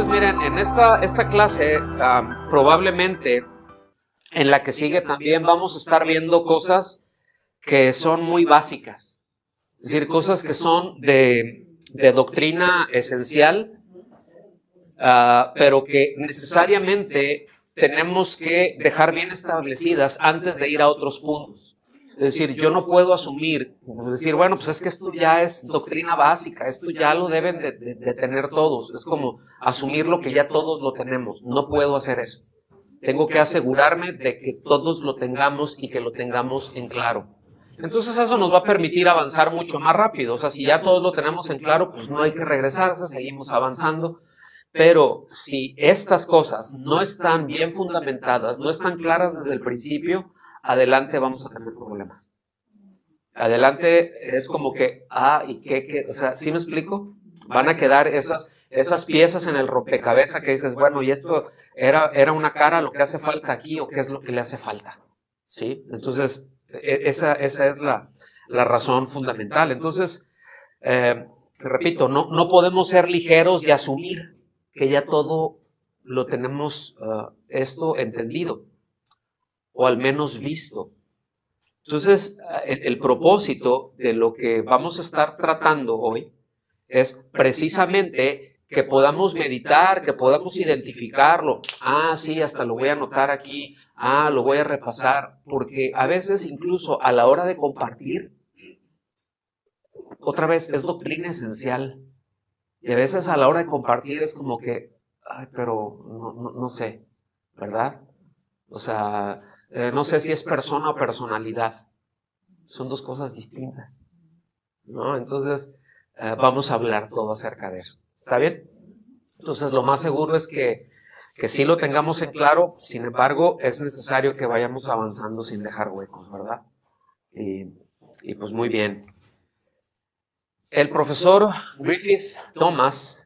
Entonces, miren, en esta clase, probablemente en la que sigue también vamos a estar viendo cosas que son muy básicas. Es decir, cosas que son de doctrina esencial, pero que necesariamente tenemos que dejar bien establecidas antes de ir a otros puntos. Es decir, yo no puedo asumir, decir, bueno, pues es que esto ya es doctrina básica, esto ya lo deben de tener todos. Es como asumir lo que ya todos lo tenemos. No puedo hacer eso. Tengo que asegurarme de que todos lo tengamos y que lo tengamos en claro. Entonces eso nos va a permitir avanzar mucho más rápido. O sea, si ya todos lo tenemos en claro, pues no hay que regresarse, seguimos avanzando. Pero si estas cosas no están bien fundamentadas, no están claras desde el principio, adelante vamos a tener problemas. Adelante es como que, ¿y qué? O sea, ¿sí me explico? Van a quedar esas piezas en el rompecabezas que dices, bueno, ¿y esto era una cara lo que hace falta aquí o qué es lo que le hace falta? ¿Sí? Entonces, esa es la razón fundamental. Entonces, repito, no podemos ser ligeros y asumir que ya todo lo tenemos esto entendido o al menos visto. Entonces, el propósito de lo que vamos a estar tratando hoy es precisamente que podamos meditar, que podamos identificarlo. Sí, hasta lo voy a anotar aquí. Lo voy a repasar. Porque a veces incluso a la hora de compartir, otra vez es doctrina esencial. Y a veces a la hora de compartir es como que, pero no sé, ¿verdad? O sea, no sé si es persona o personalidad. Son dos cosas distintas, ¿no? Entonces, vamos a hablar todo acerca de eso. ¿Está bien? Entonces, lo más seguro es que sí lo tengamos en claro. Sin embargo, es necesario que vayamos avanzando sin dejar huecos, ¿verdad? Y pues muy bien. El profesor Griffith Thomas,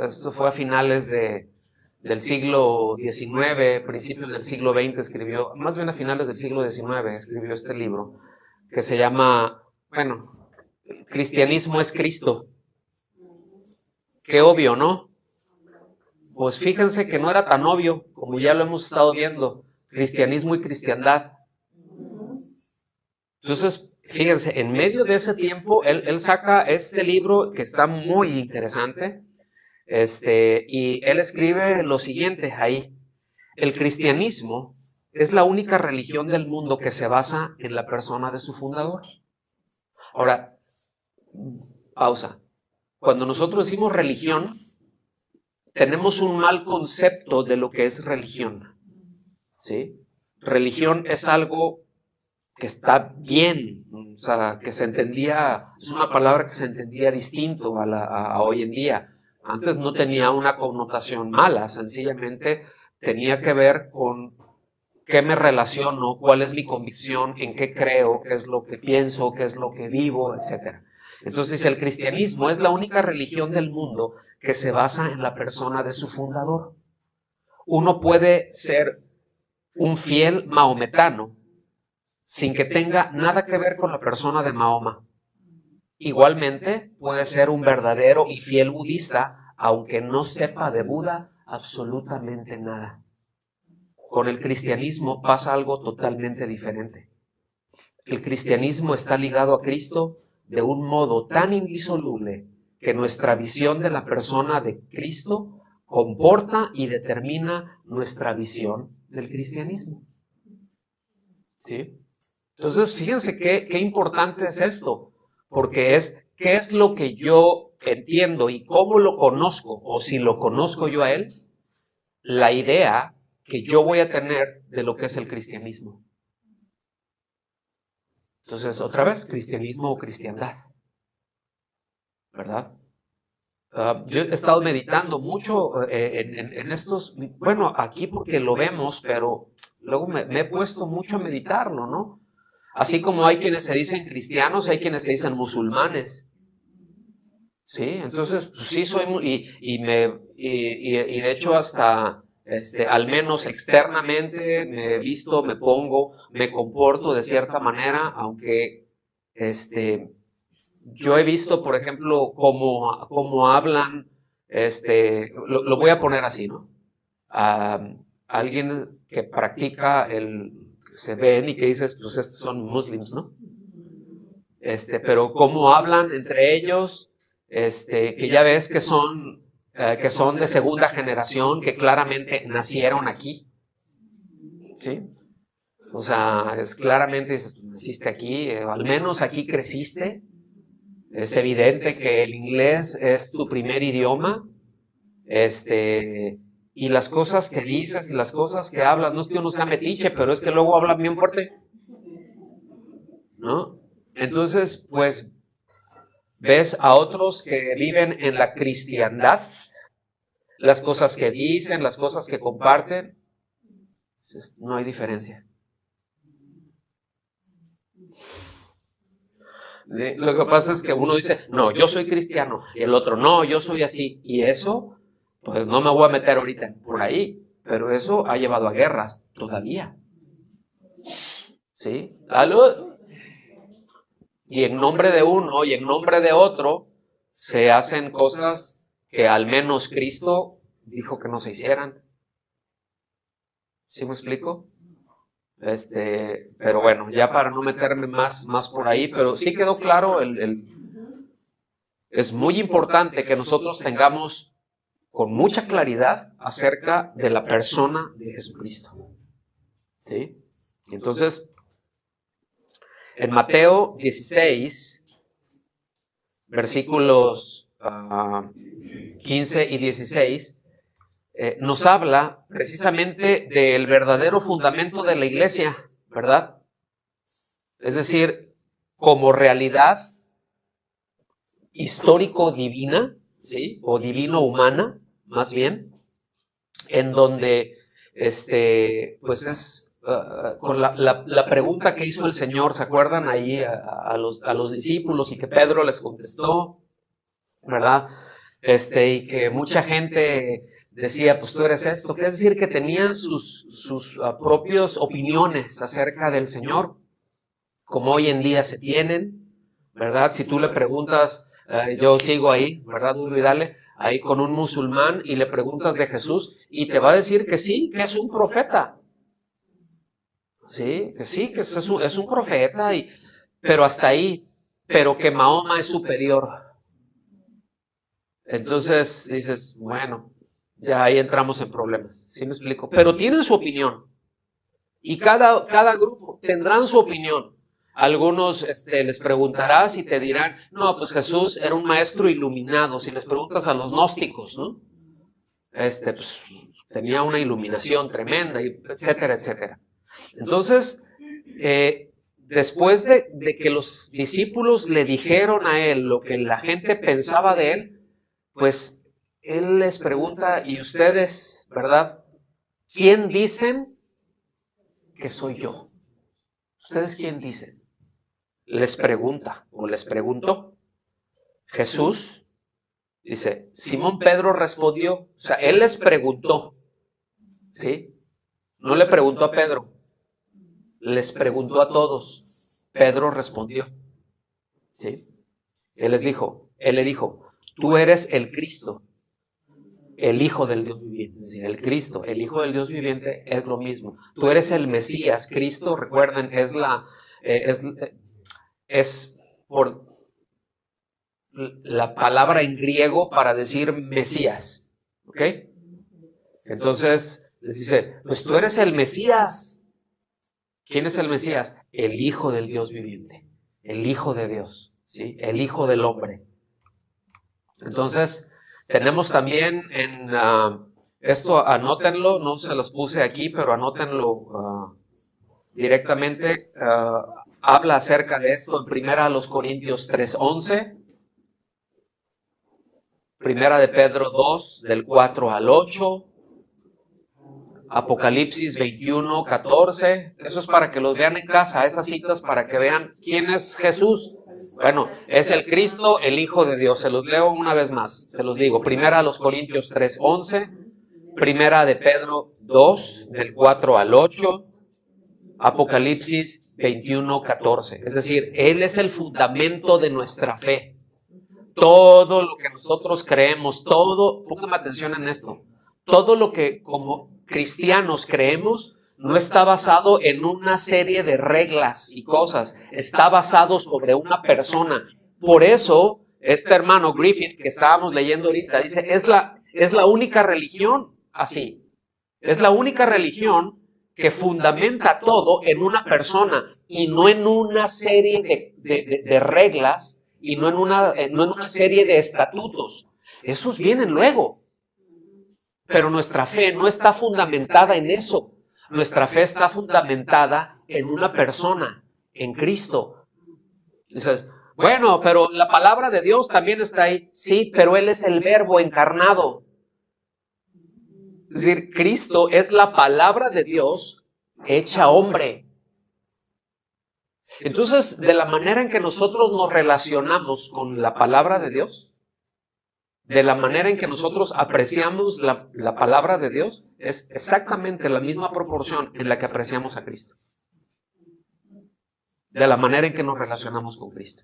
esto fue a finales del siglo XIX, principios del siglo XX, escribió, más bien a finales del siglo XIX, escribió este libro que se llama, Cristianismo es Cristo. Qué obvio, ¿no? Pues fíjense que no era tan obvio, como ya lo hemos estado viendo, cristianismo y cristiandad. Entonces, fíjense, en medio de ese tiempo, él saca este libro que está muy interesante, y él escribe lo siguiente ahí: el cristianismo es la única religión del mundo que se basa en la persona de su fundador. Ahora, pausa. Cuando nosotros decimos religión, tenemos un mal concepto de lo que es religión, ¿sí? Religión es algo que está bien, o sea, que se entendía, es una palabra que se entendía distinto a hoy en día. Antes no tenía una connotación mala, sencillamente tenía que ver con qué me relaciono, cuál es mi convicción, en qué creo, qué es lo que pienso, qué es lo que vivo, etc. Entonces, el cristianismo es la única religión del mundo que se basa en la persona de su fundador. Uno puede ser un fiel maometano sin que tenga nada que ver con la persona de Mahoma. Igualmente, puede ser un verdadero y fiel budista, aunque no sepa de Buda absolutamente nada. Con el cristianismo pasa algo totalmente diferente. El cristianismo está ligado a Cristo de un modo tan indisoluble que nuestra visión de la persona de Cristo comporta y determina nuestra visión del cristianismo. ¿Sí? Entonces, fíjense qué importante es esto, porque es qué es lo que yo entiendo y cómo lo conozco, o si lo conozco yo a él, la idea que yo voy a tener de lo que es el cristianismo. Entonces, otra vez, cristianismo o cristiandad, ¿verdad? Yo he estado meditando mucho en estos, aquí porque lo vemos, pero luego me he puesto mucho a meditarlo, ¿no? Así como hay quienes se dicen cristianos, hay quienes se dicen musulmanes. Sí, entonces, pues sí soy y de hecho hasta al menos externamente me he visto, me pongo, me comporto de cierta manera, aunque yo he visto, por ejemplo, cómo hablan lo voy a poner así, ¿no? Alguien que practica se ven y que dices, pues estos son muslims, ¿no? Pero cómo hablan entre ellos, que ya ves que son de segunda generación, que claramente nacieron aquí, ¿sí? O sea, es claramente, naciste aquí, al menos aquí creciste. Es evidente que el inglés es tu primer idioma, y las cosas que dices y las cosas que hablas, no es que uno sea metiche, pero es que luego hablan bien fuerte, ¿no? Entonces, pues, ves a otros que viven en la cristiandad, las cosas que dicen, las cosas que comparten, no hay diferencia. ¿Sí? Lo que pasa es que uno dice, no, yo soy cristiano, y el otro, no, yo soy así, y eso, pues no me voy a meter ahorita por ahí, pero eso ha llevado a guerras todavía. ¿Sí? ¿Aló? Y en nombre de uno y en nombre de otro se hacen cosas que al menos Cristo dijo que no se hicieran. ¿Sí me explico? Pero bueno, ya para no meterme más por ahí, pero sí quedó claro, es muy importante que nosotros tengamos con mucha claridad acerca de la persona de Jesucristo. ¿Sí? Entonces, en Mateo 16, versículos 15 y 16, nos habla precisamente del verdadero fundamento de la iglesia, ¿verdad? Es decir, como realidad histórico-divina, ¿sí? O divino-humana, más bien, en donde, pues es con la pregunta que hizo el Señor, ¿se acuerdan? Ahí a los discípulos y que Pedro les contestó, ¿verdad? Y que mucha gente decía, pues tú eres esto, que es decir, que tenían sus propias opiniones acerca del Señor, como hoy en día se tienen, ¿verdad? Si tú le preguntas, yo sigo ahí, ¿verdad? Duro y dale, ahí con un musulmán y le preguntas de Jesús y te va a decir que sí, que es un profeta. Sí, que es un profeta, pero hasta ahí, pero que Mahoma es superior. Entonces dices, bueno, ya ahí entramos en problemas, ¿sí me explico? Pero tienen su opinión. Y cada grupo tendrán su opinión. Algunos les preguntarás y te dirán, no, pues Jesús era un maestro iluminado. Si les preguntas a los gnósticos, ¿no? Pues tenía una iluminación tremenda, etcétera, etcétera. Entonces, después de que los discípulos le dijeron a él lo que la gente pensaba de él, pues él les pregunta, ¿y ustedes, verdad? ¿Quién dicen que soy yo? ¿Ustedes quién dicen? Les pregunta, o les preguntó. Jesús dice, Simón Pedro respondió, o sea, él les preguntó, ¿sí? No le preguntó a Pedro, les preguntó a todos. Pedro respondió, ¿sí? Él le dijo, tú eres el Cristo, el Hijo del Dios viviente. Es decir, el Cristo, el Hijo del Dios viviente es lo mismo. Tú eres el Mesías. Cristo, recuerden, es por la palabra en griego para decir Mesías. ¿Ok? Entonces les dice, pues tú eres el Mesías. ¿Quién es el Mesías? El Hijo del Dios viviente. El Hijo de Dios. ¿Sí? El Hijo del hombre. Entonces, tenemos también esto, anótenlo, no se los puse aquí, pero anótenlo directamente. Habla acerca de esto en 1 Corintios 3:11, 1 de Pedro 2, del 4 al 8, Apocalipsis 21:14. Eso es para que los vean en casa, esas citas para que vean quién es Jesús. Bueno, es el Cristo, el Hijo de Dios. Se los leo una vez más, se los digo. 1 Corintios 3:11, 1 de Pedro 2, del 4 al 8, Apocalipsis 21:14. Es decir, Él es el fundamento de nuestra fe. todo lo que nosotros creemos, todo, póngame atención en esto, todo lo que como cristianos creemos no está basado en una serie de reglas y cosas, está basado sobre una persona. Por eso, este hermano Griffith, que estábamos leyendo ahorita, dice, es la única religión así. Es la única religión que fundamenta todo en una persona y no en una serie de reglas y no en una serie de estatutos. Esos vienen luego. Pero nuestra fe no está fundamentada en eso. Nuestra fe está fundamentada en una persona, en Cristo. Dices, bueno, pero la palabra de Dios también está ahí. Sí, pero Él es el Verbo encarnado. Es decir, Cristo es la palabra de Dios hecha hombre. Entonces, de la manera en que nosotros nos relacionamos con la palabra de Dios, de la manera en que nosotros apreciamos la palabra de Dios, es exactamente la misma proporción en la que apreciamos a Cristo. De la manera en que nos relacionamos con Cristo.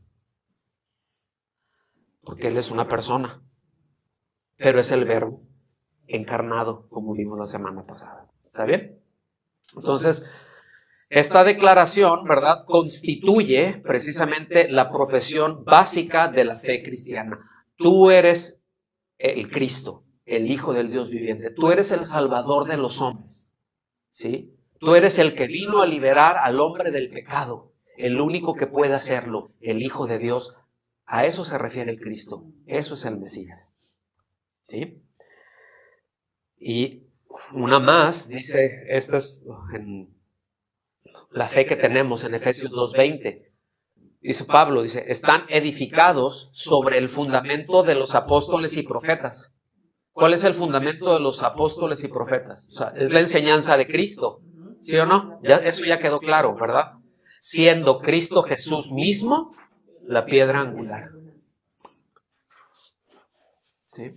Porque Él es una persona, pero es el Verbo encarnado, como vimos la semana pasada. ¿Está bien? Entonces, esta declaración, ¿verdad?, constituye precisamente la profesión básica de la fe cristiana. Tú eres el Cristo, el Hijo del Dios viviente. Tú eres el Salvador de los hombres, ¿sí? Tú eres el que vino a liberar al hombre del pecado, el único que puede hacerlo, el Hijo de Dios. A eso se refiere el Cristo. Eso es el Mesías, ¿sí? Y una más, dice, esta es en la fe que tenemos en Efesios 2:20. Dice Pablo, dice, están edificados sobre el fundamento de los apóstoles y profetas. ¿Cuál es el fundamento de los apóstoles y profetas? O sea, es la enseñanza de Cristo, ¿sí o no? Eso ya quedó claro, ¿verdad? Siendo Cristo Jesús mismo la piedra angular. ¿Sí?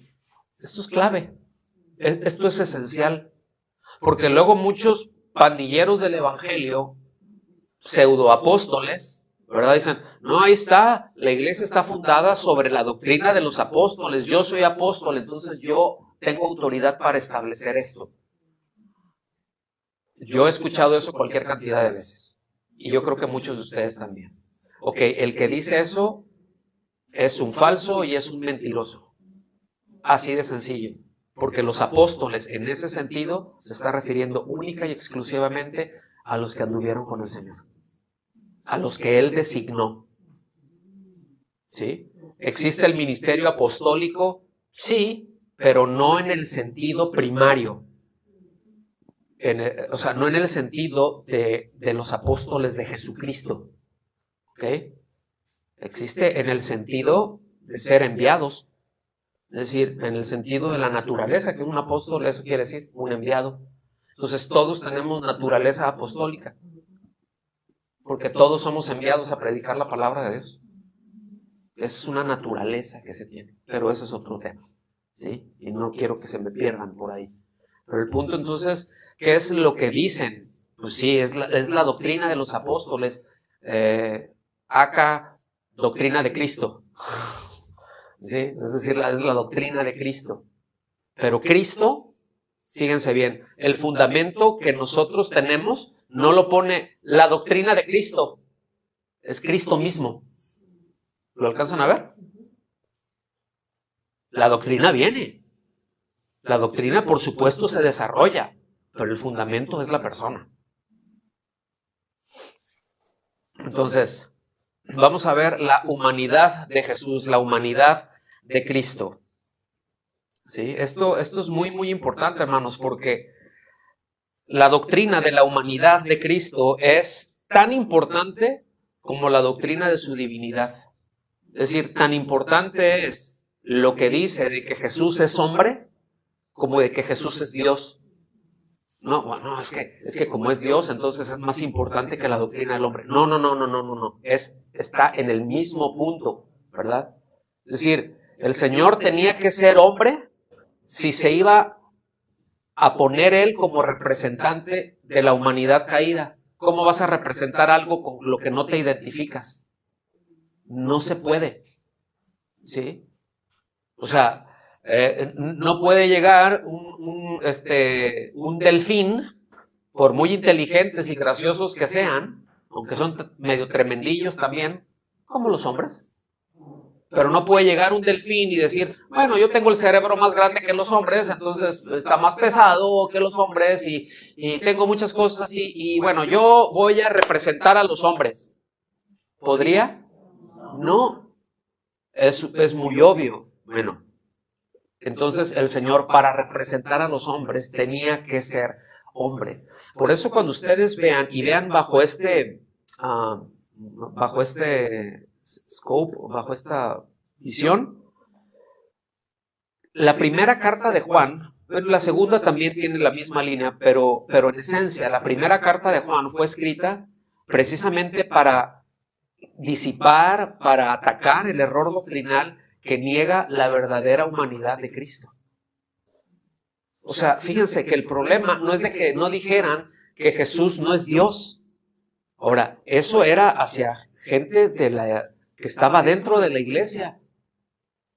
Esto es clave. Esto es esencial. Porque luego muchos pandilleros del evangelio, pseudoapóstoles, ¿verdad? Dicen, no, ahí está, la iglesia está fundada sobre la doctrina de los apóstoles, yo soy apóstol, entonces yo tengo autoridad para establecer esto. Yo he escuchado eso cualquier cantidad de veces, y yo creo que muchos de ustedes también. Ok, el que dice eso es un falso y es un mentiroso. Así de sencillo, porque los apóstoles en ese sentido se está refiriendo única y exclusivamente a los que anduvieron con el Señor, a los que Él designó. ¿Sí? ¿Existe el ministerio apostólico? Sí, pero no en el sentido primario. O sea, no en el sentido de los apóstoles de Jesucristo. ¿Ok? Existe en el sentido de ser enviados. Es decir, en el sentido de la naturaleza, que un apóstol, eso quiere decir un enviado. Entonces todos tenemos naturaleza apostólica. Porque todos somos enviados a predicar la palabra de Dios. Esa es una naturaleza que se tiene, pero ese es otro tema, ¿sí? Y no quiero que se me pierdan por ahí. Pero el punto entonces, ¿qué es lo que dicen? Pues sí, es la doctrina de los apóstoles, acá, doctrina de Cristo, ¿sí? Es decir, es la doctrina de Cristo. Pero Cristo, fíjense bien, el fundamento que nosotros tenemos no lo pone la doctrina de Cristo, es Cristo mismo. ¿Lo alcanzan a ver? La doctrina viene. La doctrina, por supuesto, se desarrolla, pero el fundamento es la persona. Entonces, vamos a ver la humanidad de Jesús, la humanidad de Cristo. ¿Sí? Esto es muy, muy importante, hermanos, porque la doctrina de la humanidad de Cristo es tan importante como la doctrina de su divinidad. Es decir, tan importante es lo que dice de que Jesús es hombre como de que Jesús es Dios. No, bueno, es que como es Dios, entonces es más importante que la doctrina del hombre. No. Está en el mismo punto, ¿verdad? Es decir, el Señor tenía que ser hombre si se iba a poner Él como representante de la humanidad caída. ¿Cómo vas a representar algo con lo que no te identificas? No se puede. ¿sí? O sea, no puede llegar un delfín, por muy inteligentes y graciosos que sean, aunque son medio tremendillos también, como los hombres. Pero no puede llegar un delfín y decir, bueno, yo tengo el cerebro más grande que los hombres, entonces está más pesado que los hombres y tengo muchas cosas así, y bueno, yo voy a representar a los hombres. ¿Podría? No, es muy obvio. Bueno, entonces el Señor, para representar a los hombres, tenía que ser hombre. Por eso cuando ustedes vean y vean bajo este scope, bajo esta visión, la primera carta de Juan, la segunda también tiene la misma línea, pero en esencia, la primera carta de Juan fue escrita precisamente para disipar, para atacar el error doctrinal que niega la verdadera humanidad de Cristo. O sea, fíjense que el problema no es de que no dijeran que Jesús no es Dios. Ahora, eso era hacia gente que estaba dentro de la iglesia.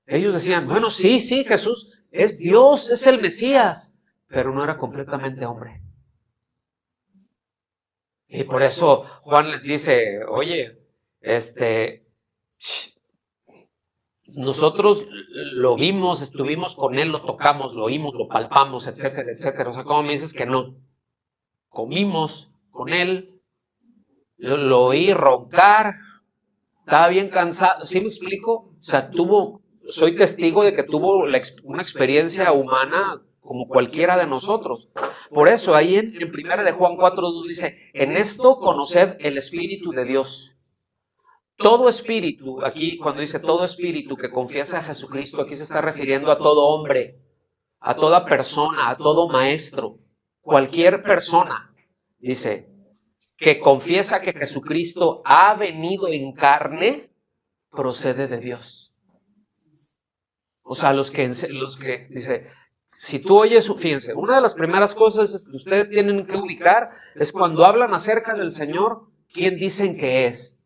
Ellos decían, bueno, sí, Jesús es Dios, es el Mesías, pero no era completamente hombre. Y por eso Juan les dice, oye, nosotros lo vimos, estuvimos con él, lo tocamos, lo oímos, lo palpamos, etcétera, etcétera. O sea, ¿cómo me dices que no? Comimos con él, lo oí roncar, estaba bien cansado. ¿Sí me explico? O sea, soy testigo de que tuvo una experiencia humana como cualquiera de nosotros. Por eso, ahí en 1 de Juan 4:2 dice, en esto conoced el Espíritu de Dios. Todo espíritu, aquí cuando dice todo espíritu que confiesa a Jesucristo, aquí se está refiriendo a todo hombre, a toda persona, a todo maestro, cualquier persona, dice, que confiesa que Jesucristo ha venido en carne, procede de Dios. O sea, los que dice, si tú oyes, fíjense, una de las primeras cosas que ustedes tienen que ubicar es cuando hablan acerca del Señor, ¿quién dicen que es?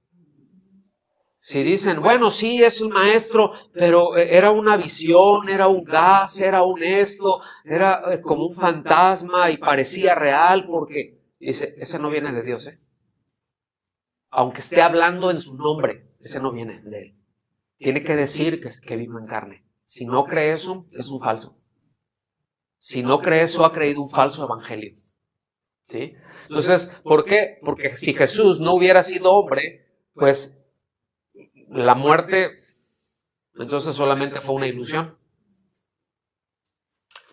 Si dicen, bueno, sí, es un maestro, pero era una visión, era un gas, era un esto, era como un fantasma y parecía real, porque dice, ese no viene de Dios, ¿eh? Aunque esté hablando en su nombre, ese no viene de él. Tiene que decir que vino en carne. Si no cree eso, es un falso. Si no cree eso, ha creído un falso evangelio. ¿Sí? Entonces, ¿por qué? Porque si Jesús no hubiera sido hombre, pues la muerte, entonces solamente fue una ilusión.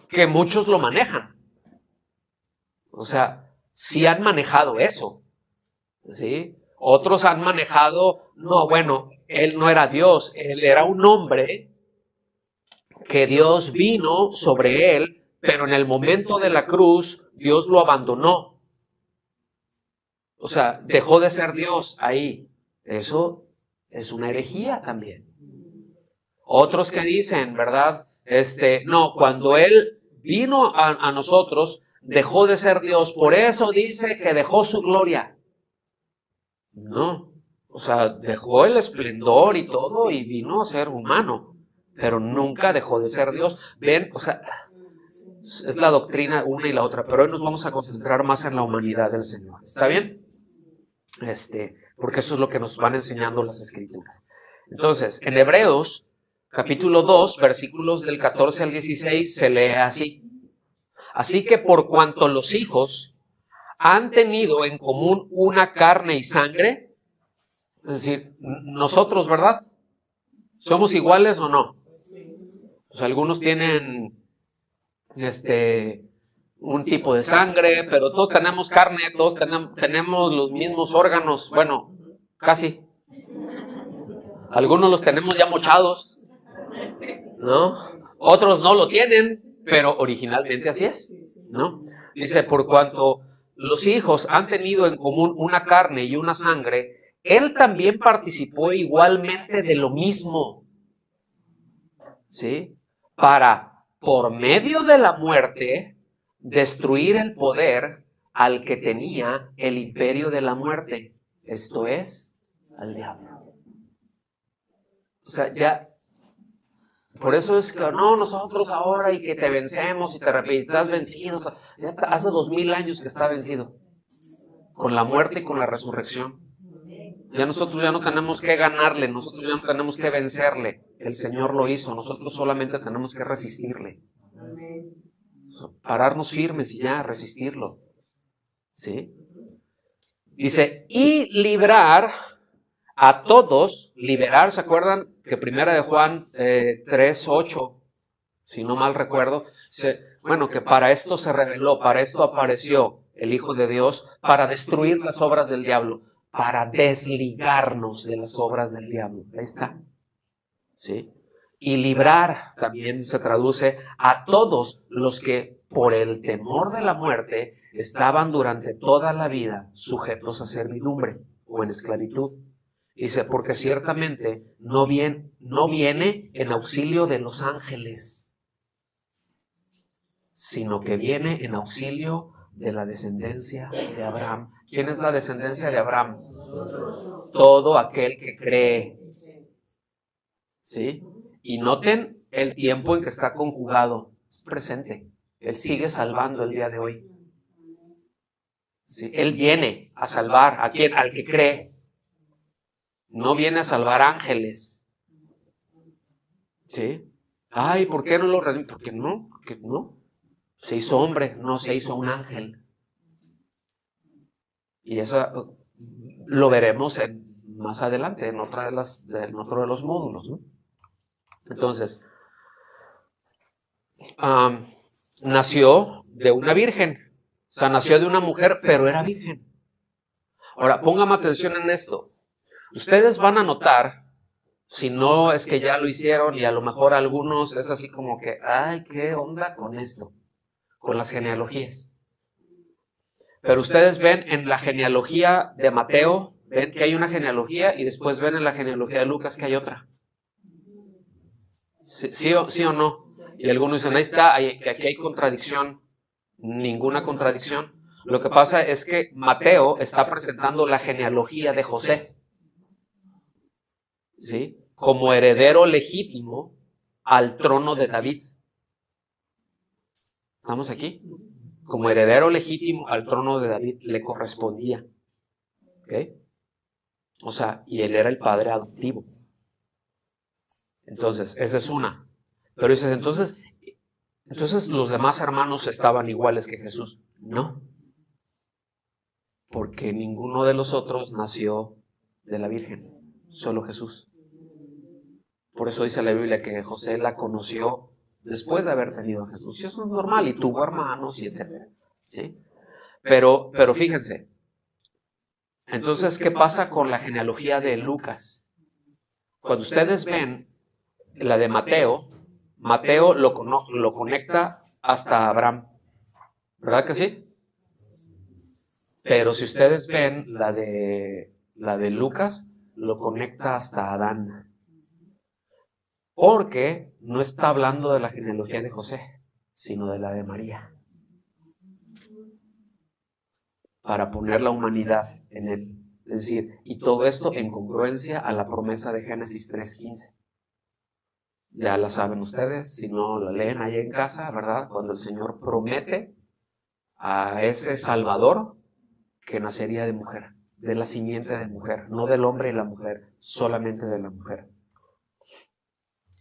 Que muchos lo manejan. O sea, sí han manejado eso. ¿Sí? Otros han manejado, no, bueno, él no era Dios, él era un hombre que Dios vino sobre él, pero en el momento de la cruz, Dios lo abandonó. O sea, dejó de ser Dios ahí. Eso es una herejía también. Otros que dicen, ¿verdad? No, cuando Él vino a nosotros, dejó de ser Dios. Por eso dice que dejó su gloria. No. O sea, dejó el esplendor y todo y vino a ser humano. Pero nunca dejó de ser Dios. Ven, o sea, es la doctrina una y la otra. Pero hoy nos vamos a concentrar más en la humanidad del Señor. ¿Está bien? Porque eso es lo que nos van enseñando las Escrituras. Entonces, en Hebreos, capítulo 2, versículos del 14 al 16, se lee así. Así que por cuanto los hijos han tenido en común una carne y sangre, es decir, nosotros, ¿verdad? ¿Somos iguales o no? Pues algunos tienen un tipo de sangre, pero todos tenemos carne, todos tenemos los mismos órganos, bueno, casi. Algunos los tenemos ya mochados, ¿no? Otros no lo tienen, pero originalmente así es, ¿no? Dice, por cuanto los hijos han tenido en común una carne y una sangre, él también participó igualmente de lo mismo, ¿sí? Para, por medio de la muerte, destruir el poder al que tenía el imperio de la muerte, esto es, al diablo. O sea, ya Por eso es que no, nosotros ahora y que te vencemos y te estás vencido. Hace 2000 años que está vencido. Con la muerte y con la resurrección. Ya nosotros ya no tenemos que ganarle, nosotros ya no tenemos que vencerle. El Señor lo hizo, nosotros solamente tenemos que resistirle. Pararnos firmes y ya, resistirlo. ¿Sí? Dice, y librar a todos, liberar, ¿se acuerdan? Que primera de Juan 3:8, si no mal recuerdo, bueno, que para esto se reveló, para esto apareció el Hijo de Dios, para destruir las obras del diablo, para desligarnos de las obras del diablo. Ahí está. ¿Sí? Y librar también se traduce a todos los que por el temor de la muerte estaban durante toda la vida sujetos a servidumbre o en esclavitud. Dice, porque ciertamente no viene en auxilio de los ángeles, sino que viene en auxilio de la descendencia de Abraham. ¿Quién es la descendencia de Abraham? Todo aquel que cree. ¿Sí? Y noten el tiempo en que está conjugado. Es presente. Él sigue salvando el día de hoy. ¿Sí? Él viene a salvar. ¿A quién? Al que cree. No viene a salvar ángeles. ¿Sí? Ay, ¿por qué no lo redimió? Porque no. Se hizo hombre, no se hizo un ángel. Y eso lo veremos más adelante, en otro de los módulos, ¿no? Entonces, nació de una virgen. O sea, nació de una mujer, pero era virgen. Ahora, póngame atención en esto. Ustedes van a notar, si no es que ya lo hicieron, y a lo mejor algunos es así como que, ay, ¿qué onda con esto? Con las genealogías. Pero ustedes ven en la genealogía de Mateo, ven que hay una genealogía, y después ven en la genealogía de Lucas que hay otra. ¿Sí o no? Y algunos dicen, ahí está, que aquí hay contradicción. Ninguna contradicción. Lo que pasa es que Mateo está presentando la genealogía de José, ¿sí? Como heredero legítimo al trono de David. ¿Estamos aquí? Como heredero legítimo al trono de David le correspondía. ¿Ok? O sea, y él era el padre adoptivo. Entonces, esa es una. Pero dices, entonces los demás hermanos estaban iguales que Jesús. No. Porque ninguno de los otros nació de la Virgen. Solo Jesús. Por eso dice la Biblia que José la conoció después de haber tenido a Jesús. Y eso es normal, y tuvo hermanos, y etc. ¿Sí? Pero fíjense. Entonces, ¿qué pasa con la genealogía de Lucas? Cuando ustedes ven la de Mateo lo conecta hasta Abraham. ¿Verdad que sí? Pero si ustedes ven la de Lucas, lo conecta hasta Adán. Porque no está hablando de la genealogía de José, sino de la de María. Para poner la humanidad en él. Es decir, y todo esto en congruencia a la promesa de Génesis 3:15. Ya la saben ustedes, si no la leen ahí en casa, ¿verdad? Cuando el Señor promete a ese Salvador que nacería de mujer, de la simiente de mujer, no del hombre y la mujer, solamente de la mujer.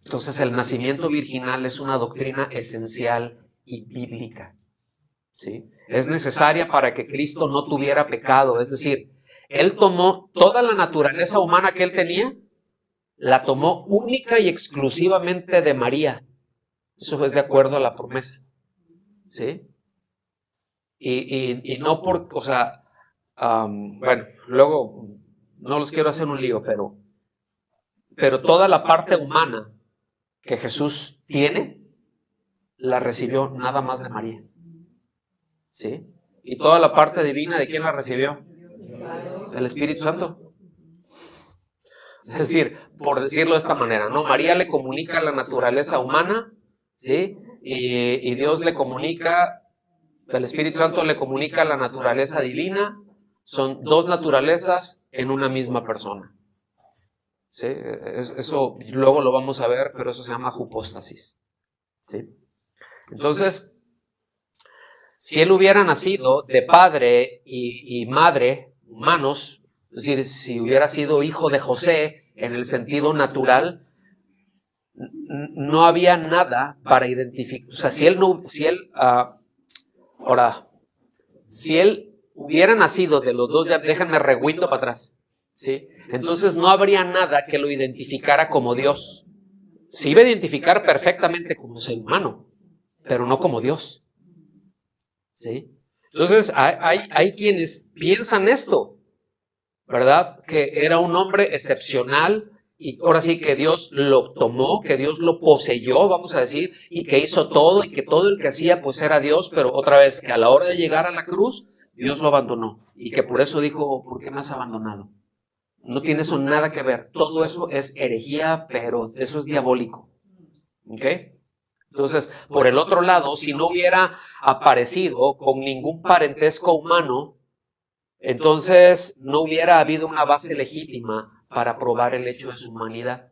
Entonces el nacimiento virginal es una doctrina esencial y bíblica. ¿Sí? Es necesaria para que Cristo no tuviera pecado, es decir, Él tomó toda la naturaleza humana que Él tenía, la tomó única y exclusivamente de María. Eso es de acuerdo a la promesa. ¿Sí? Y no por, o sea, bueno, luego no los quiero hacer un lío, pero toda la parte humana que Jesús tiene, la recibió nada más de María. ¿Sí? Y toda la parte divina, ¿de quién la recibió? Del Espíritu Santo. Es decir, por decirlo de esta manera, ¿no? María le comunica la naturaleza humana, ¿sí? Y Dios le comunica, el Espíritu Santo le comunica la naturaleza divina. Son dos naturalezas en una misma persona. ¿sí? Eso luego lo vamos a ver, pero eso se llama hypostasis, ¿sí? Entonces, si él hubiera nacido de padre y madre humanos, es decir, si hubiera sido hijo de José en el sentido natural, no había nada para identificar. O sea, si él hubiera nacido de los dos, ya déjenme rewindo para atrás, ¿sí? Entonces no habría nada que lo identificara como Dios. Se iba a identificar perfectamente como ser humano, pero no como Dios, ¿sí? Entonces hay quienes piensan esto, ¿verdad? Que era un hombre excepcional y ahora sí que Dios lo tomó, que Dios lo poseyó, vamos a decir, y que hizo todo y que todo el que hacía pues era Dios, pero otra vez que a la hora de llegar a la cruz, Dios lo abandonó y que por eso dijo, ¿por qué me has abandonado? No tiene eso nada que ver. Todo eso es herejía, pero eso es diabólico. ¿Ok? Entonces, por el otro lado, si no hubiera aparecido con ningún parentesco humano, entonces no hubiera habido una base legítima para probar el hecho de su humanidad.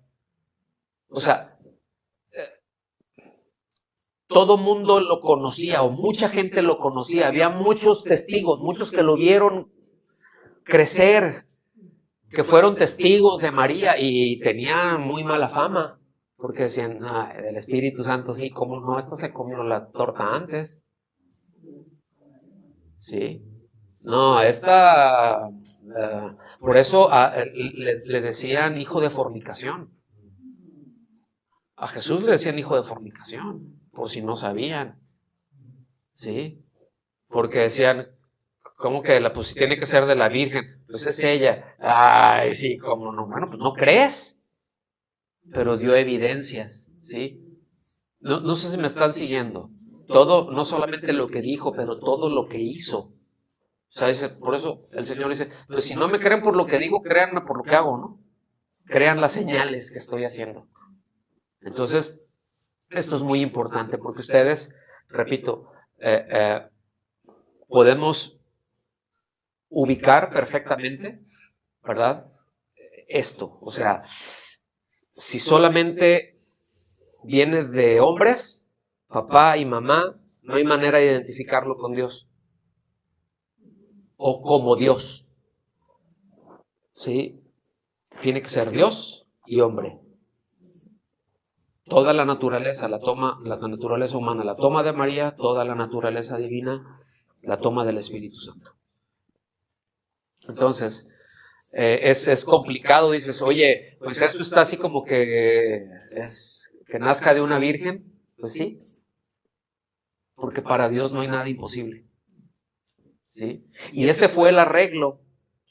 O sea, todo mundo lo conocía o mucha gente lo conocía. Había muchos testigos, muchos que lo vieron crecer, que fueron testigos de María y tenía muy mala fama, porque decían, el Espíritu Santo, sí, ¿cómo no? Esto se comió la torta antes. Sí. No, por eso le decían hijo de fornicación. A Jesús le decían hijo de fornicación, por si no sabían. Sí. Porque decían, ¿cómo que pues tiene que ser de la Virgen? Pues es ella. Ay, sí, ¿cómo no? Bueno, pues no crees. Pero dio evidencias, ¿sí? No sé si me están siguiendo. Todo, no solamente lo que dijo, pero todo lo que hizo. O sea, por eso el Señor dice, pues si no me creen por lo que digo, créanme por lo que hago, ¿no? Crean las señales que estoy haciendo. Entonces, esto es muy importante porque ustedes, repito, podemos ubicar perfectamente, ¿verdad? Esto, o sea, si solamente viene de hombres, papá y mamá, no hay manera de identificarlo con Dios. O como Dios. ¿Sí? Tiene que ser Dios y hombre. Toda la naturaleza la toma, la naturaleza humana la toma de María, toda la naturaleza divina la toma del Espíritu Santo. Entonces, es complicado, dices, oye, pues esto está así como que nazca de una virgen. Pues sí, porque para Dios no hay nada imposible. ¿Sí? Y ese fue el arreglo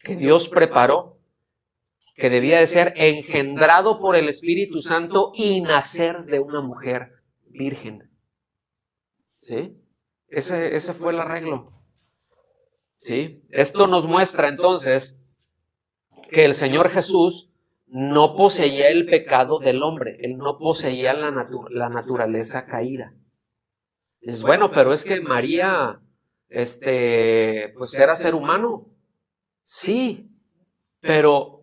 que Dios preparó, que debía de ser engendrado por el Espíritu Santo y nacer de una mujer virgen. ¿Sí? Ese fue el arreglo. ¿Sí? Esto nos muestra entonces que el Señor Jesús no poseía el pecado del hombre, él no poseía la naturaleza caída. Dices, bueno, pero es que María, pues era ser humano. Sí, pero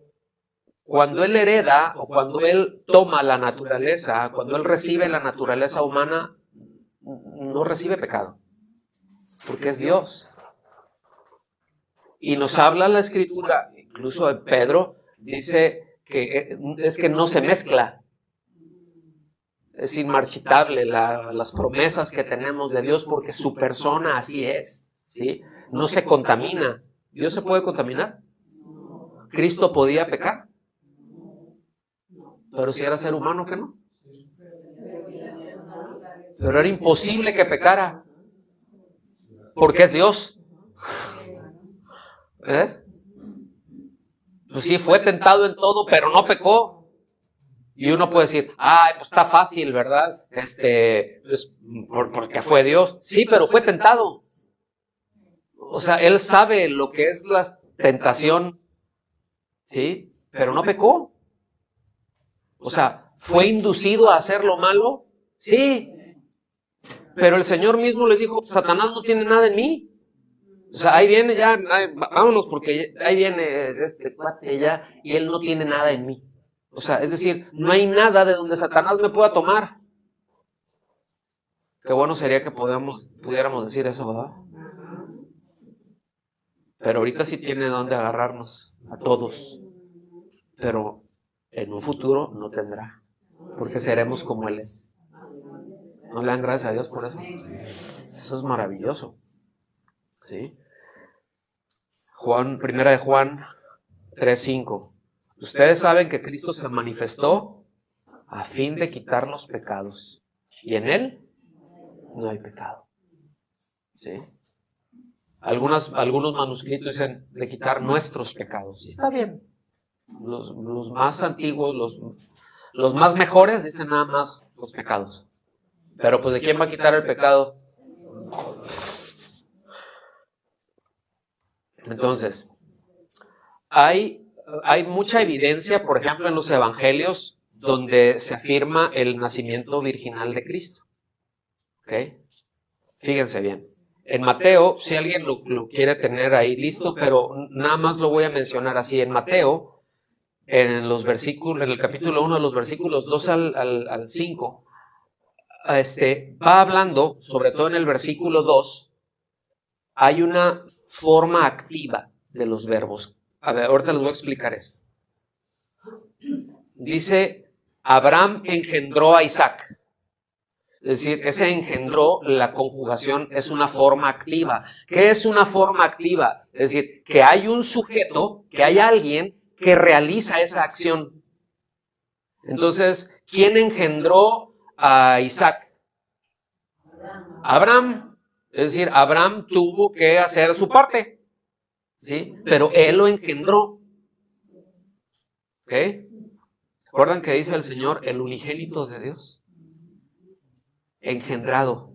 cuando él hereda o cuando él toma la naturaleza, cuando él recibe la naturaleza humana, no recibe pecado, porque es Dios. Y nos habla la Escritura, incluso Pedro dice que es que no se mezcla. Es inmarchitable las promesas que tenemos de Dios porque su persona así es, ¿sí? No se contamina. ¿Dios se puede contaminar? ¿Cristo podía pecar? Pero si era ser humano, ¿qué no? Pero era imposible que pecara porque es Dios. ¿Ves? Pues sí, fue tentado en todo, pero no pecó. Y uno puede decir, pues está fácil, ¿verdad? Pues, porque fue Dios. Sí, pero fue tentado. O sea, él sabe lo que es la tentación, ¿sí? Pero no pecó. O sea, ¿fue inducido a hacer lo malo? Sí. Pero el Señor mismo le dijo, Satanás no tiene nada en mí. O sea, ahí viene ya, vámonos porque ahí viene este cuate ya y él no tiene nada en mí. O sea, es decir, no hay nada de donde Satanás me pueda tomar. Qué bueno sería que pudiéramos decir eso, ¿verdad? Pero ahorita sí tiene donde agarrarnos a todos. Pero en un futuro no tendrá, porque seremos como Él es. ¿No le dan gracias a Dios por eso? Eso es maravilloso. ¿Sí? Primera de Juan 3:5. Ustedes saben que Cristo se manifestó a fin de quitar los pecados. Y en Él no hay pecado. ¿Sí? Algunos manuscritos dicen de quitar nuestros pecados. Y está bien. Los más antiguos, los más mejores dicen nada más los pecados. Pero pues ¿de quién va a quitar el pecado? Entonces, hay mucha evidencia, por ejemplo, en los evangelios, donde se afirma el nacimiento virginal de Cristo. ¿Ok? Fíjense bien. En Mateo, si alguien lo quiere tener ahí listo, pero nada más lo voy a mencionar así. En Mateo, en el capítulo 1, los versículos 2 al 5, va hablando, sobre todo en el versículo 2, hay una forma activa de los verbos. A ver, ahorita les voy a explicar eso. Dice, Abraham engendró a Isaac. Es decir, ese engendró, la conjugación es una forma activa. ¿Qué es una forma activa? Es decir, que hay un sujeto, que hay alguien que realiza esa acción. Entonces, ¿quién engendró a Isaac? Abraham. Es decir, Abraham tuvo que hacer su parte, ¿sí? Pero él lo engendró. ¿Ok? ¿Recuerdan que dice el Señor, el unigénito de Dios? Engendrado,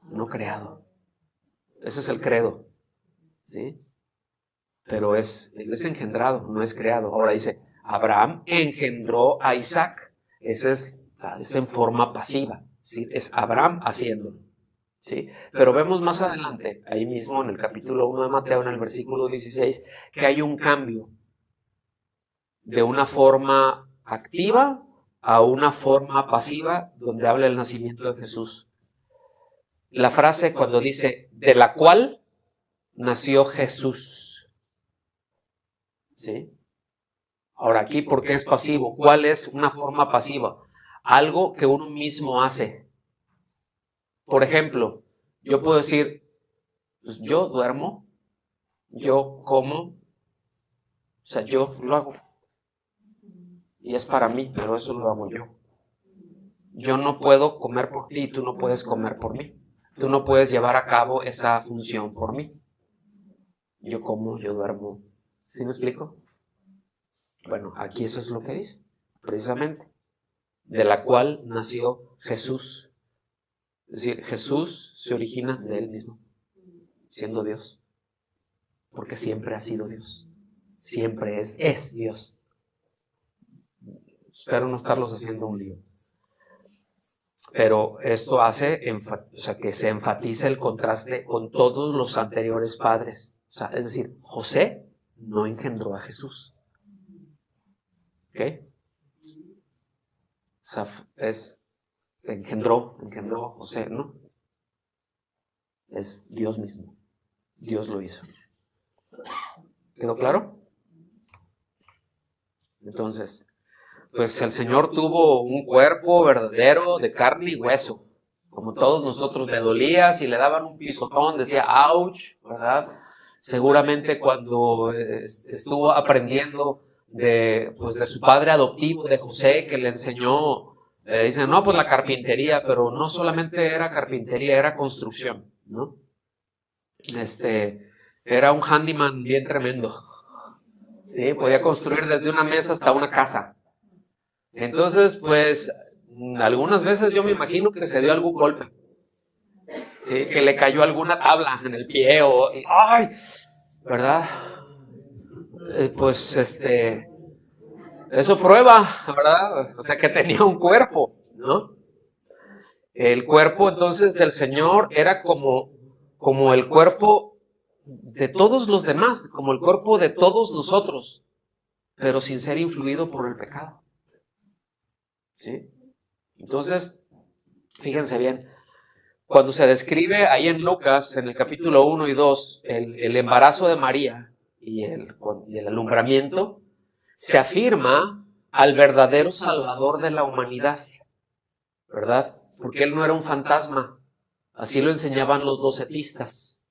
no creado. Ese es el credo, ¿sí? Pero es engendrado, no es creado. Ahora dice, Abraham engendró a Isaac. Ese es en forma pasiva, ¿sí? Es Abraham haciéndolo, ¿sí? Pero vemos más adelante, ahí mismo en el capítulo 1 de Mateo, en el versículo 16, que hay un cambio de una forma activa a una forma pasiva, donde habla el nacimiento de Jesús. La frase cuando dice, de la cual nació Jesús. ¿Sí? Ahora aquí, ¿por qué es pasivo? ¿Cuál es una forma pasiva? Algo que uno mismo hace. Por ejemplo, yo puedo decir, pues yo duermo, yo como, o sea, yo lo hago. Y es para mí, pero eso lo hago yo. Yo no puedo comer por ti y tú no puedes comer por mí. Tú no puedes llevar a cabo esa función por mí. Yo como, yo duermo. ¿Sí me explico? Bueno, aquí eso es lo que dice, precisamente. De la cual nació Jesús. Es decir, Jesús se origina de Él mismo, siendo Dios. Porque siempre ha sido Dios. Siempre es Dios. Espero no estarlos haciendo un lío. Pero esto hace que se enfatice el contraste con todos los anteriores padres. O sea, es decir, José no engendró a Jesús. ¿Ok? O sea, engendró José, ¿no? Es Dios mismo. Dios lo hizo. ¿Quedó claro? Entonces, pues el Señor tuvo un cuerpo verdadero de carne y hueso. Como todos nosotros, le dolía, si le daban un pisotón, decía, ouch, ¿verdad? Seguramente cuando estuvo aprendiendo de su padre adoptivo, de José, que le enseñó, dicen, no, pues la carpintería, pero no solamente era carpintería, era construcción, ¿no? Era un handyman bien tremendo. Sí, podía construir desde una mesa hasta una casa. Entonces, pues, algunas veces yo me imagino que se dio algún golpe. Sí, que le cayó alguna tabla en el pie ¡ay! ¿Verdad? Eso prueba, ¿verdad? O sea, que tenía un cuerpo, ¿no? El cuerpo, entonces, del Señor era como el cuerpo de todos los demás, como el cuerpo de todos nosotros, pero sin ser influido por el pecado. ¿sí? Entonces, fíjense bien, cuando se describe ahí en Lucas, en el capítulo 1 y 2, el embarazo de María y el alumbramiento, se afirma al verdadero Salvador de la humanidad, ¿verdad? Porque él no era un fantasma, así lo enseñaban los docetistas.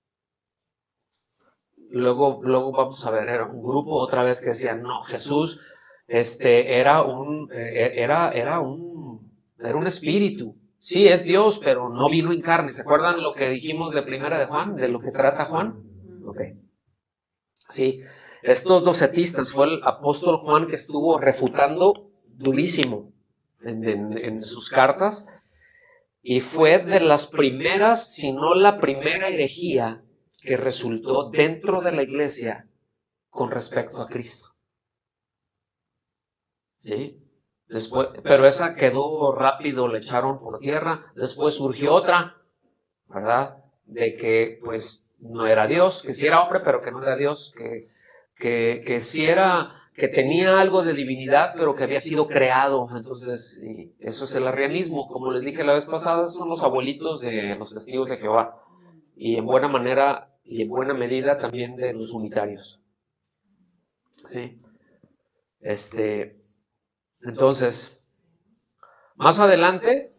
Luego vamos a ver, era un grupo otra vez que decían, no, Jesús era un espíritu. Sí, es Dios, pero no vino en carne. ¿Se acuerdan lo que dijimos de Primera de Juan, de lo que trata Juan? Ok. Sí, estos docetistas, fue el apóstol Juan que estuvo refutando durísimo en sus cartas, y fue de las primeras, si no la primera herejía que resultó dentro de la iglesia con respecto a Cristo. ¿Sí? Después, pero esa quedó rápido, la echaron por tierra. Después surgió otra, ¿verdad? De que pues no era Dios, que sí era hombre, pero que no era Dios, que sí era, que tenía algo de divinidad, pero que había sido creado. Entonces, sí, eso es el arrianismo. Como les dije la vez pasada, son los abuelitos de los testigos de Jehová. Y en buena manera y en buena medida también de los unitarios. ¿Sí? Entonces, más adelante,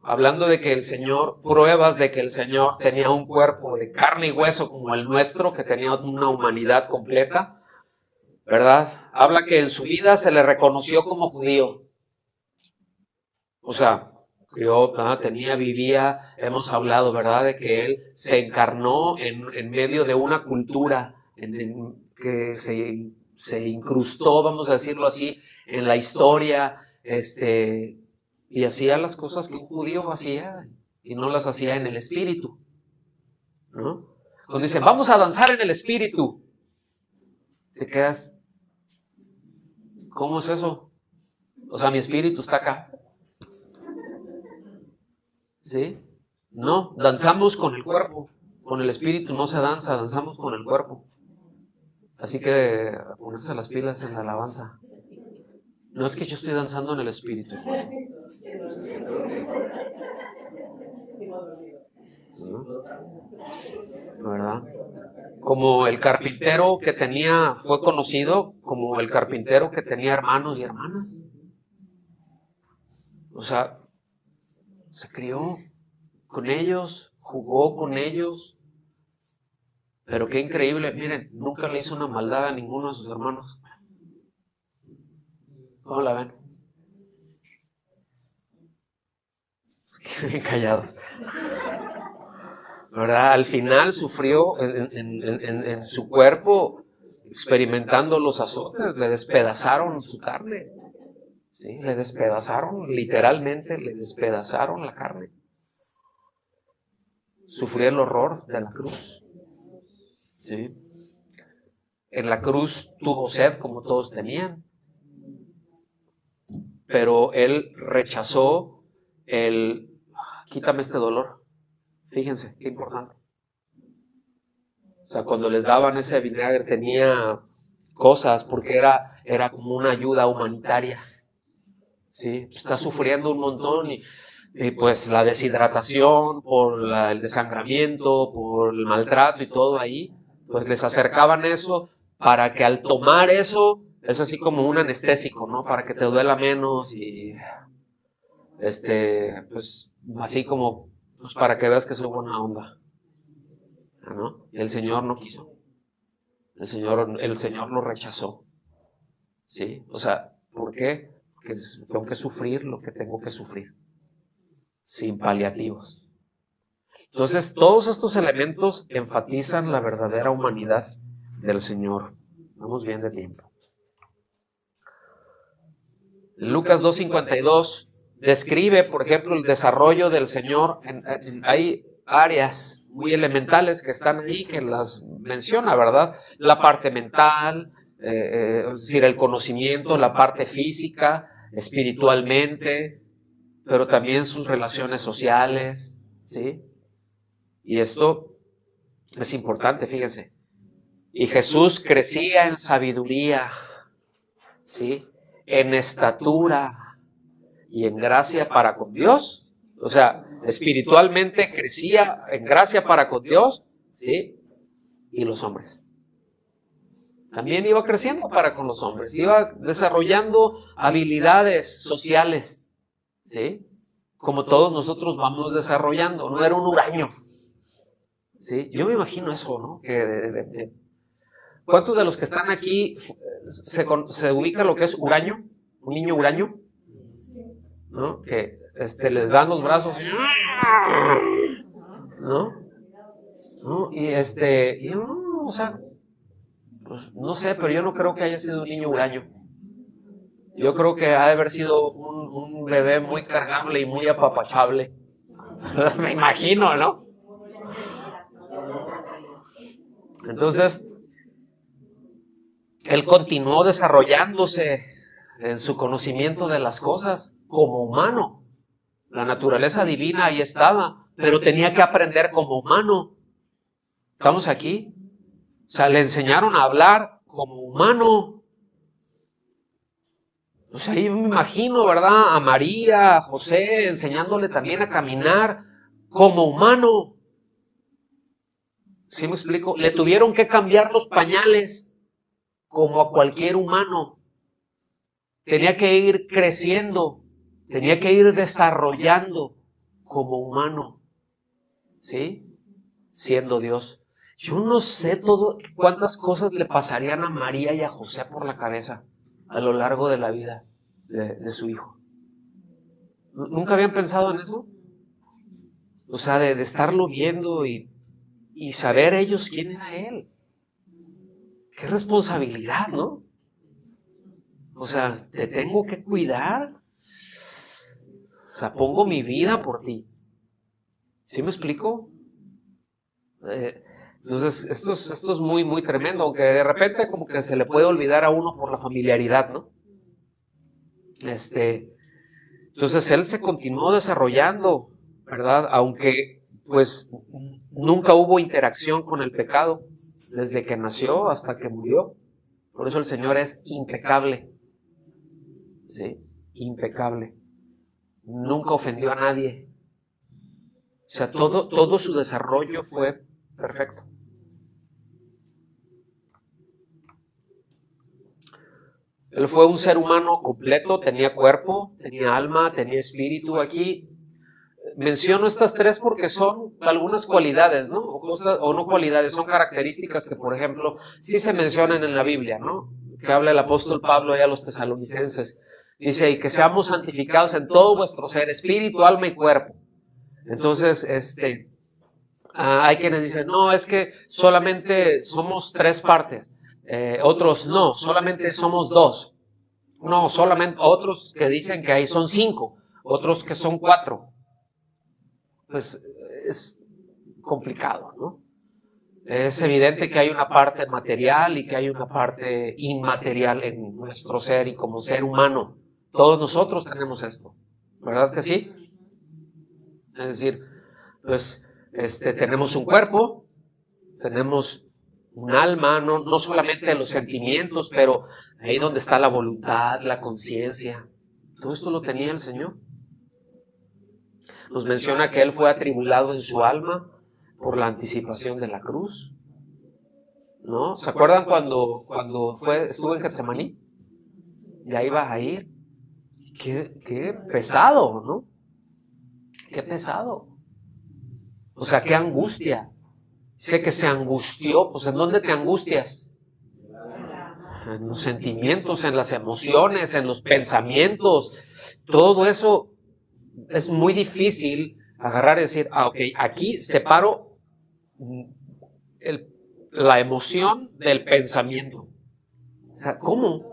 hablando de que el Señor, pruebas de que el Señor tenía un cuerpo de carne y hueso como el nuestro, que tenía una humanidad completa, ¿verdad? Habla que en su vida se le reconoció como judío. O sea, vivía, hemos hablado, ¿verdad? De que él se encarnó en medio de una cultura que se incrustó, vamos a decirlo así, en la historia, y hacía las cosas que un judío hacía, y no las hacía en el espíritu, ¿no? Cuando dicen, vamos a danzar en el espíritu, te quedas, ¿cómo es eso? O sea, mi espíritu está acá. ¿Sí? No, danzamos con el cuerpo, con el espíritu no se danza, danzamos con el cuerpo. Así que ponerse las pilas en la alabanza. No es que yo estoy danzando en el espíritu. ¿No? ¿Verdad? Como el carpintero que fue conocido como el carpintero que tenía hermanos y hermanas. O sea, se crió con ellos, jugó con ellos. Pero qué increíble, miren, nunca le hizo una maldad a ninguno de sus hermanos. ¿Cómo la ven? Bien callados. ¿Verdad? Al final sufrió en su cuerpo, experimentando los azotes, le despedazaron su carne. ¿Sí? Le despedazaron, literalmente le despedazaron la carne. Sufrió el horror de la cruz. ¿Sí? En la cruz tuvo sed como todos tenían. Pero él rechazó quítame este dolor. Fíjense, qué importante. O sea, cuando les daban ese vinagre tenía cosas porque era como una ayuda humanitaria. ¿Sí? Está sufriendo un montón y pues la deshidratación, por el desangramiento, por el maltrato y todo ahí, pues les acercaban eso para que al tomar eso, es así como un anestésico, ¿no? Para que te duela menos y pues así como pues para que veas que soy buena onda, ¿no? Y el Señor no quiso. El Señor lo rechazó. ¿Sí? O sea, ¿por qué? Porque tengo que sufrir lo que tengo que sufrir. Sin paliativos. Entonces, todos estos elementos enfatizan la verdadera humanidad del Señor. Vamos bien de tiempo. Lucas 2:52 describe, por ejemplo, el desarrollo del Señor. Hay áreas muy elementales que están ahí, que las menciona, ¿verdad? La parte mental, es decir, el conocimiento, la parte física, espiritualmente, pero también sus relaciones sociales, ¿sí? Y esto es importante, fíjense. Y Jesús crecía en sabiduría, ¿sí? En estatura, y en gracia para con Dios. O sea, espiritualmente crecía en gracia para con Dios, ¿sí? Y los hombres. También iba creciendo para con los hombres, iba desarrollando habilidades sociales, ¿sí? Como todos nosotros vamos desarrollando, no era un huraño, ¿sí? Yo me imagino eso, ¿no? ¿Cuántos de los que están aquí se ubica lo que es huraño? Un niño huraño, ¿no? Que les dan los brazos, ¿no? ¿No? O sea, pues, no sé, pero yo no creo que haya sido un niño huraño. Yo creo que ha de haber sido un bebé muy cargable y muy apapachable. Me imagino, ¿no? Entonces, él continuó desarrollándose en su conocimiento de las cosas como humano. La naturaleza divina ahí estaba, pero tenía que aprender como humano. ¿Estamos aquí? O sea, le enseñaron a hablar como humano. O sea, yo me imagino, ¿verdad? A María, a José, enseñándole también a caminar como humano. ¿Sí me explico? Le tuvieron que cambiar los pañales como a cualquier humano. Tenía que ir creciendo, tenía que ir desarrollando como humano. ¿Sí? Siendo Dios. Yo no sé cuántas cosas le pasarían a María y a José por la cabeza a lo largo de la vida de su hijo. ¿Nunca habían pensado en eso? O sea, de estarlo viendo y saber ellos quién era él. Qué responsabilidad, ¿no? O sea, te tengo que cuidar. O sea, pongo mi vida por ti. ¿Sí me explico? Entonces, esto es muy, muy tremendo, aunque de repente como que se le puede olvidar a uno por la familiaridad, ¿no? Entonces él se continuó desarrollando, ¿verdad? Aunque pues nunca hubo interacción con el pecado desde que nació hasta que murió. Por eso el Señor es impecable, ¿sí? Impecable. Nunca ofendió a nadie. O sea, todo su desarrollo fue perfecto. Él fue un ser humano completo, tenía cuerpo, tenía alma, tenía espíritu. Aquí menciono estas tres porque son algunas cualidades, ¿no? O no cualidades, son características que, por ejemplo, sí se mencionan en la Biblia, ¿no? Que habla el apóstol Pablo a los tesalonicenses. Dice, y que seamos santificados en todo vuestro ser, espíritu, alma y cuerpo. Entonces, hay quienes dicen, no, es que solamente somos tres partes. Otros, no, solamente somos dos. No, solamente otros que dicen que ahí son 5, otros que son 4. Pues es complicado, ¿no? Es evidente que hay una parte material y que hay una parte inmaterial en nuestro ser y como ser humano. Todos nosotros tenemos esto, ¿verdad que sí? Es decir, pues tenemos un cuerpo, tenemos un alma, no solamente los sentimientos, pero ahí donde está la voluntad, la conciencia. Todo esto lo tenía el Señor. Nos menciona que Él fue atribulado en su alma por la anticipación de la cruz, ¿no? ¿Se acuerdan cuando estuvo en Getsemaní? Ya iba a ir. Qué pesado, ¿no? Qué pesado. O sea, qué angustia. Sé que se angustió, pues ¿en dónde te angustias? En los sentimientos, en las emociones, en los pensamientos. Todo eso es muy difícil agarrar y decir, ok, aquí separo la emoción del pensamiento. O sea, ¿cómo?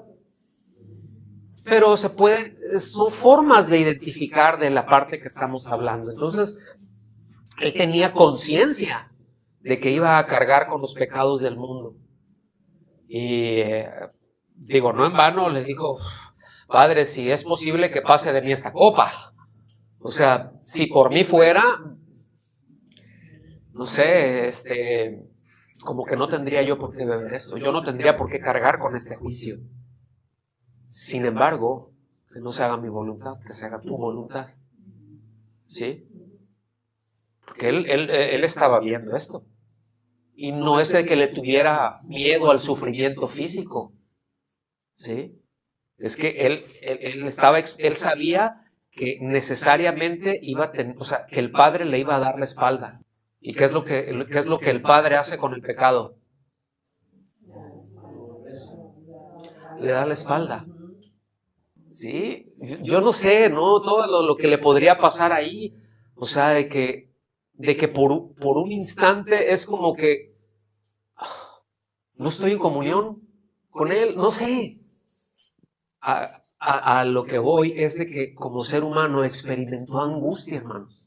Pero son formas de identificar de la parte que estamos hablando. Entonces, él tenía conciencia de que iba a cargar con los pecados del mundo. Y no en vano le dijo, Padre, si es posible que pase de mí esta copa. O sea, si por mí fuera, no sé, como que no tendría yo por qué beber esto. Yo no tendría por qué cargar con este juicio. Sin embargo, que no se haga mi voluntad, que se haga tu voluntad. ¿Sí? Porque él estaba viendo esto. Y no es el que le tuviera miedo al sufrimiento físico. ¿Sí? Es que él sabía que necesariamente iba a tener, o sea, que el Padre le iba a dar la espalda. ¿Y qué es lo que el Padre hace con el pecado? Le da la espalda. ¿Sí? Yo no sé, ¿no? Todo lo que le podría pasar ahí. O sea, de que por un instante es como que no estoy en comunión con Él, no sé. A lo que voy es de que como ser humano experimentó angustia, hermanos.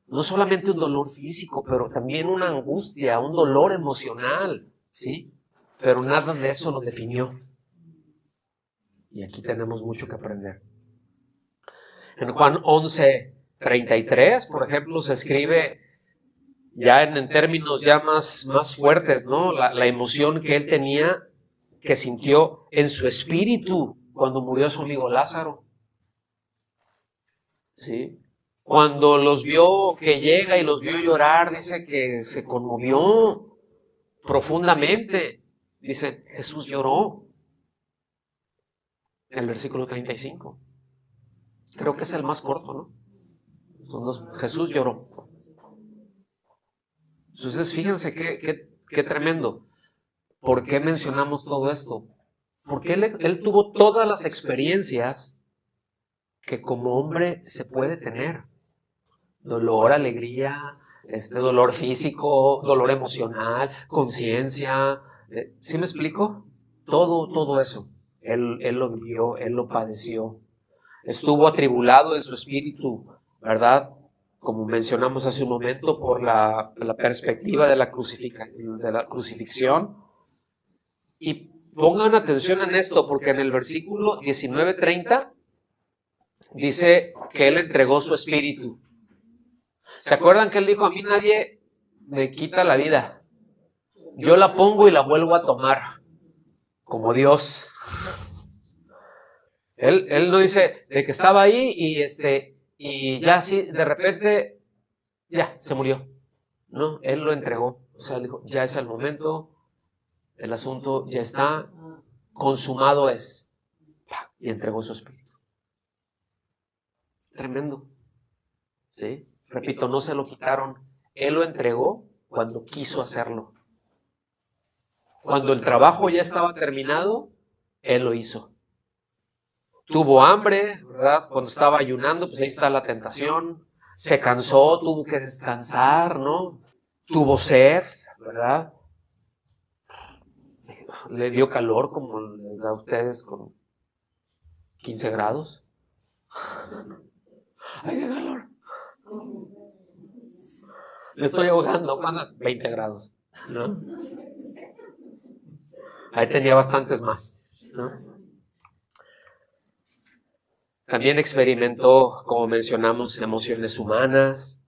No solamente un dolor físico, pero también una angustia, un dolor emocional, ¿sí? Pero nada de eso lo definió. Y aquí tenemos mucho que aprender. En Juan 11:33, por ejemplo, se escribe ya en términos ya más fuertes, ¿no? La emoción que él tenía, que sintió en su espíritu cuando murió su amigo Lázaro. ¿Sí? Cuando los vio que llega y los vio llorar, dice que se conmovió profundamente. Dice, Jesús lloró. El versículo 35. Creo que es el más corto, ¿no? Jesús lloró. Entonces, fíjense qué tremendo. ¿Por qué mencionamos todo esto? Porque él tuvo todas las experiencias que como hombre se puede tener. Dolor, alegría, dolor físico, dolor emocional, conciencia. ¿Sí me explico? Todo eso. Él lo vivió, él lo padeció. Estuvo atribulado en su espíritu, ¿verdad? Como mencionamos hace un momento, por la perspectiva de la crucifixión. Y pongan atención en esto, porque en el versículo 19:30 dice que él entregó su espíritu. ¿Se acuerdan que él dijo, a mí nadie me quita la vida? Yo la pongo y la vuelvo a tomar, como Dios. Él no dice de que estaba ahí y ya así, de repente, ya, se murió. No, él lo entregó. O sea, dijo, ya es el momento, el asunto ya está, consumado es. Y entregó su espíritu. Tremendo. ¿Sí? Repito, no se lo quitaron. Él lo entregó cuando quiso hacerlo. Cuando el trabajo ya estaba terminado, él lo hizo. Tuvo hambre, ¿verdad? Cuando estaba ayunando, pues ahí está la tentación. Se cansó, tuvo que descansar, ¿no? Tuvo sed, ¿verdad? Le dio calor como les da a ustedes con 15 grados. ¡Ay, qué calor! Le estoy ahogando, ¿cuánto? 20 grados, ¿no? Ahí tenía bastantes más, ¿no? También experimentó, como mencionamos, emociones humanas,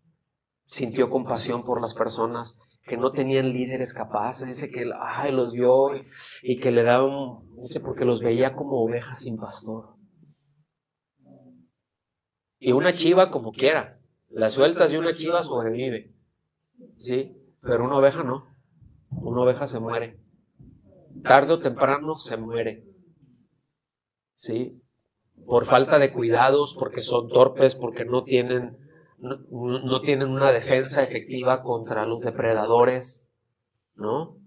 sintió compasión por las personas que no tenían líderes capaces. Dice que los vio y que le daban, dice, porque los veía como ovejas sin pastor. Y una chiva como quiera, la sueltas y una chiva sobrevive, ¿sí? Pero una oveja no, una oveja se muere. Tarde o temprano se muere, ¿sí? Por falta de cuidados, porque son torpes, porque no tienen una defensa efectiva contra los depredadores, ¿no?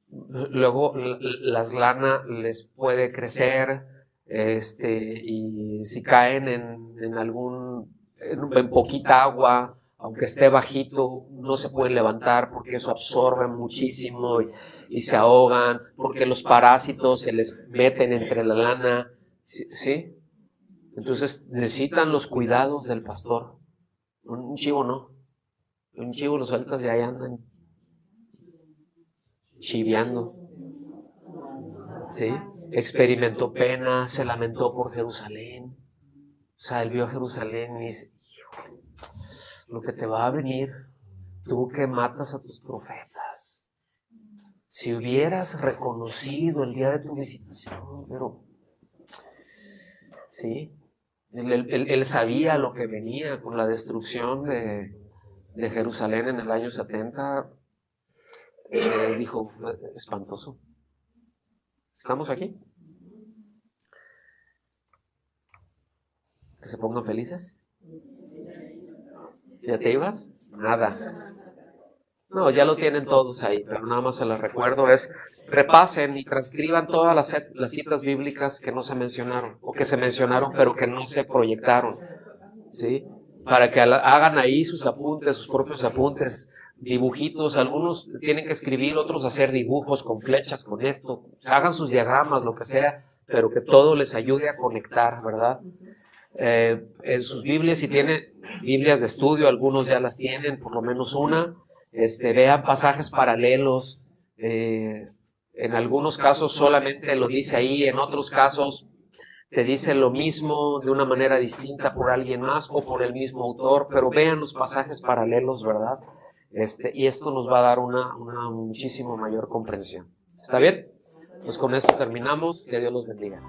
Luego las lana les puede crecer, y si caen en poquita agua, aunque esté bajito, no se pueden levantar porque eso absorbe muchísimo y se ahogan, porque los parásitos se les meten entre la lana, ¿sí? Entonces necesitan los cuidados del pastor. Un chivo no. Un chivo lo sueltas y ahí andan chiviando. ¿Sí? Experimentó pena, se lamentó por Jerusalén. O sea, él vio a Jerusalén y dice, híjole, lo que te va a venir, tú que matas a tus profetas. Si hubieras reconocido el día de tu visitación, pero ¿sí? Él sabía lo que venía con la destrucción de Jerusalén en el año 70. Dijo, espantoso. ¿Estamos aquí? ¿Que se pongan felices? ¿Ya te ibas? Nada. No, ya lo tienen todos ahí, pero nada más se les recuerdo es, repasen y transcriban todas las citas bíblicas que no se mencionaron, o que se mencionaron pero que no se proyectaron, ¿sí? Para que hagan ahí sus apuntes, sus propios apuntes, dibujitos, algunos tienen que escribir, otros hacer dibujos con flechas, con esto, hagan sus diagramas, lo que sea, pero que todo les ayude a conectar, ¿verdad? En sus Biblias, si tienen Biblias de estudio, algunos ya las tienen, por lo menos una, vean pasajes paralelos, en algunos casos solamente lo dice ahí, en otros casos te dice lo mismo de una manera distinta por alguien más o por el mismo autor, pero vean los pasajes paralelos, ¿verdad? Y esto nos va a dar una muchísimo mayor comprensión. ¿Está bien? Pues con esto terminamos. Que Dios los bendiga.